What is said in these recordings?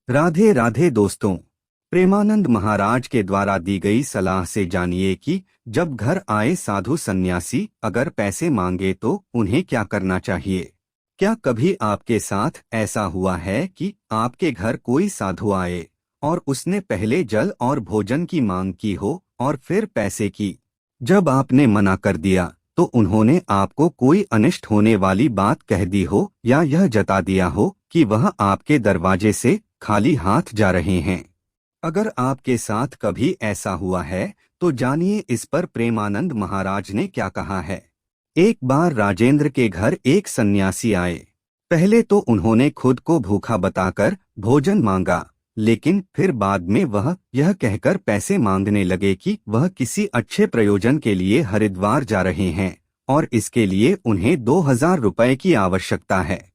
राधे राधे दोस्तों। प्रेमानंद महाराज के द्वारा दी गई सलाह से जानिए कि जब घर आए साधु सन्यासी अगर पैसे मांगे तो उन्हें क्या करना चाहिए। क्या कभी आपके साथ ऐसा हुआ है कि आपके घर कोई साधु आए और उसने पहले जल और भोजन की मांग की हो और फिर पैसे की? जब आपने मना कर दिया तो उन्होंने आपको कोई अनिष्ट होने वाली बात कह दी हो या यह जता दिया हो कि वह आपके दरवाजे से खाली हाथ जा रहे हैं। अगर आपके साथ कभी ऐसा हुआ है तो जानिए इस पर प्रेमानंद महाराज ने क्या कहा है। एक बार राजेंद्र के घर एक सन्यासी आए। पहले तो उन्होंने खुद को भूखा बताकर भोजन मांगा, लेकिन फिर बाद में वह यह कहकर पैसे मांगने लगे कि वह किसी अच्छे प्रयोजन के लिए हरिद्वार जा रहे हैं और इसके लिए उन्हें 2000 रुपए की आवश्यकता है।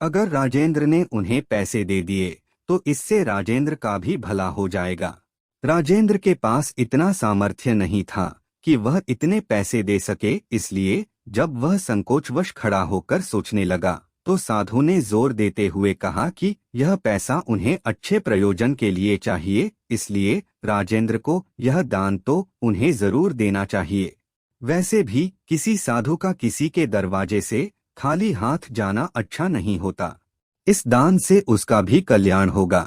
अगर राजेंद्र ने उन्हें पैसे दे दिए तो इससे राजेंद्र का भी भला हो जाएगा। राजेंद्र के पास इतना सामर्थ्य नहीं था कि वह इतने पैसे दे सके, इसलिए जब वह संकोचवश खड़ा होकर सोचने लगा तो साधु ने जोर देते हुए कहा कि यह पैसा उन्हें अच्छे प्रयोजन के लिए चाहिए, इसलिए राजेंद्र को यह दान तो उन्हें जरूर देना चाहिए। वैसे भी किसी साधु का किसी के दरवाजे से खाली हाथ जाना अच्छा नहीं होता। इस दान से उसका भी कल्याण होगा।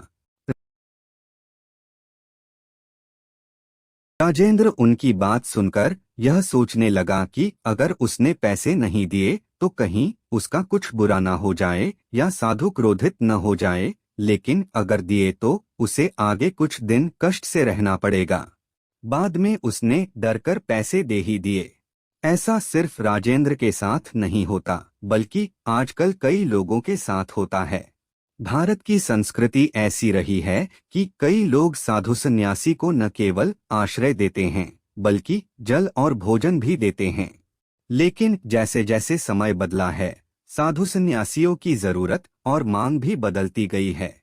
राजेंद्र उनकी बात सुनकर यह सोचने लगा कि अगर उसने पैसे नहीं दिए तो कहीं उसका कुछ बुरा ना हो जाए या साधु क्रोधित न हो जाए, लेकिन अगर दिए तो उसे आगे कुछ दिन कष्ट से रहना पड़ेगा। बाद में उसने डरकर पैसे दे ही दिए। ऐसा सिर्फ राजेंद्र के साथ नहीं होता, बल्कि आजकल कई लोगों के साथ होता है। भारत की संस्कृति ऐसी रही है कि कई लोग साधु सन्यासी को न केवल आश्रय देते हैं, बल्कि जल और भोजन भी देते हैं। लेकिन जैसे जैसे समय बदला है, साधु सन्यासियों की जरूरत और मांग भी बदलती गई है।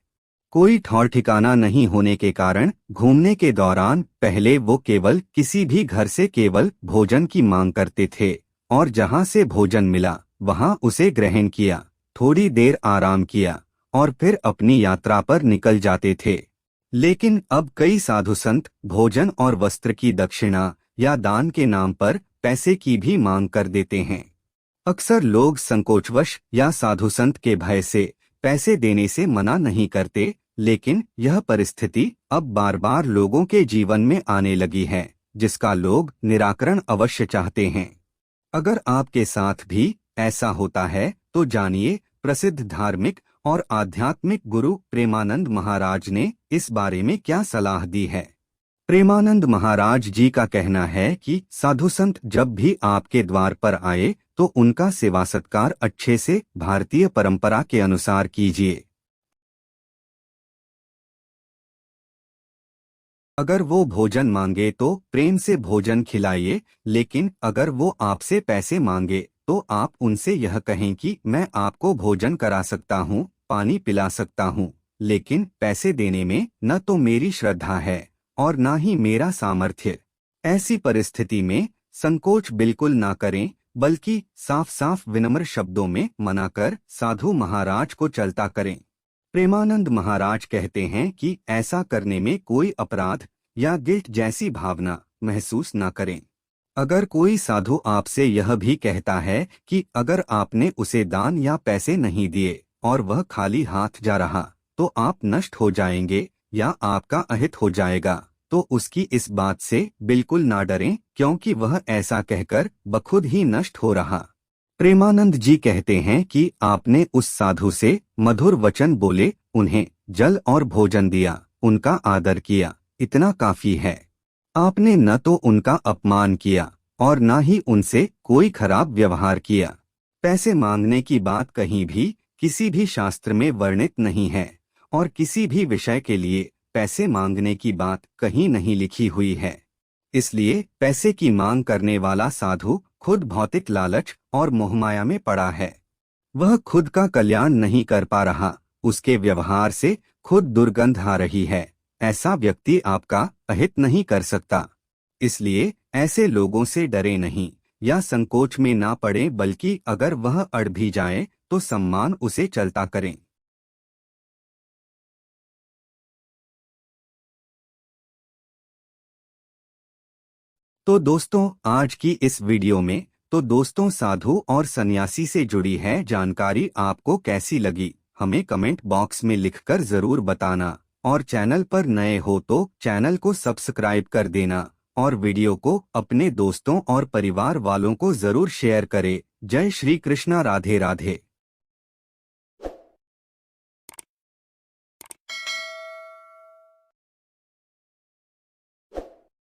कोई ठौर ठिकाना नहीं होने के कारण घूमने के दौरान पहले वो केवल किसी भी घर से केवल भोजन की मांग करते थे और जहां से भोजन मिला वहां उसे ग्रहण किया, थोड़ी देर आराम किया और फिर अपनी यात्रा पर निकल जाते थे। लेकिन अब कई साधु संत भोजन और वस्त्र की दक्षिणा या दान के नाम पर पैसे की भी मांग कर देते हैं। अक्सर लोग संकोचवश या साधु संत के भय से पैसे देने से मना नहीं करते, लेकिन यह परिस्थिति अब बार बार लोगों के जीवन में आने लगी है, जिसका लोग निराकरण अवश्य चाहते हैं। अगर आपके साथ भी ऐसा होता है तो जानिए प्रसिद्ध धार्मिक और आध्यात्मिक गुरु प्रेमानंद महाराज ने इस बारे में क्या सलाह दी है। प्रेमानंद महाराज जी का कहना है कि साधु संत जब भी आपके द्वार पर आए तो उनका सेवा सत्कार अच्छे से भारतीय परंपरा के अनुसार कीजिए। अगर वो भोजन मांगे तो प्रेम से भोजन खिलाइए, लेकिन अगर वो आपसे पैसे मांगे तो आप उनसे यह कहें कि मैं आपको भोजन करा सकता हूँ, पानी पिला सकता हूँ, लेकिन पैसे देने में न तो मेरी श्रद्धा है और न ही मेरा सामर्थ्य। ऐसी परिस्थिति में संकोच बिल्कुल ना करें, बल्कि साफ साफ विनम्र शब्दों में मनाकर साधु महाराज को चलता करें। प्रेमानंद महाराज कहते हैं कि ऐसा करने में कोई अपराध या गिल्ट जैसी भावना महसूस न करें। अगर कोई साधु आपसे यह भी कहता है कि अगर आपने उसे दान या पैसे नहीं दिए और वह खाली हाथ जा रहा तो आप नष्ट हो जाएंगे या आपका अहित हो जाएगा, तो उसकी इस बात से बिल्कुल ना डरें, क्योंकि वह ऐसा कहकर बखुद ही नष्ट हो रहा। प्रेमानंद जी कहते हैं कि आपने उस साधु से मधुर वचन बोले, उन्हें जल और भोजन दिया, उनका आदर किया, इतना काफी है। आपने न तो उनका अपमान किया और न ही उनसे कोई खराब व्यवहार किया। पैसे मांगने की बात कहीं भी किसी भी शास्त्र में वर्णित नहीं है और किसी भी विषय के लिए पैसे मांगने की बात कहीं नहीं लिखी हुई है। इसलिए पैसे की मांग करने वाला साधु खुद भौतिक लालच और मोहमाया में पड़ा है। वह खुद का कल्याण नहीं कर पा रहा, उसके व्यवहार से खुद दुर्गंध आ रही है। ऐसा व्यक्ति आपका अहित नहीं कर सकता। इसलिए ऐसे लोगों से डरे नहीं। या संकोच में ना पड़े, बल्कि अगर वह अड़ भी जाए तो सम्मान उसे चलता करें। तो दोस्तों, आज की इस वीडियो में साधु और सन्यासी से जुड़ी है जानकारी आपको कैसी लगी, हमें कमेंट बॉक्स में लिखकर जरूर बताना। और चैनल पर नए हो तो चैनल को सब्सक्राइब कर देना और वीडियो को अपने दोस्तों और परिवार वालों को जरूर शेयर करें। जय श्री कृष्णा, राधे राधे।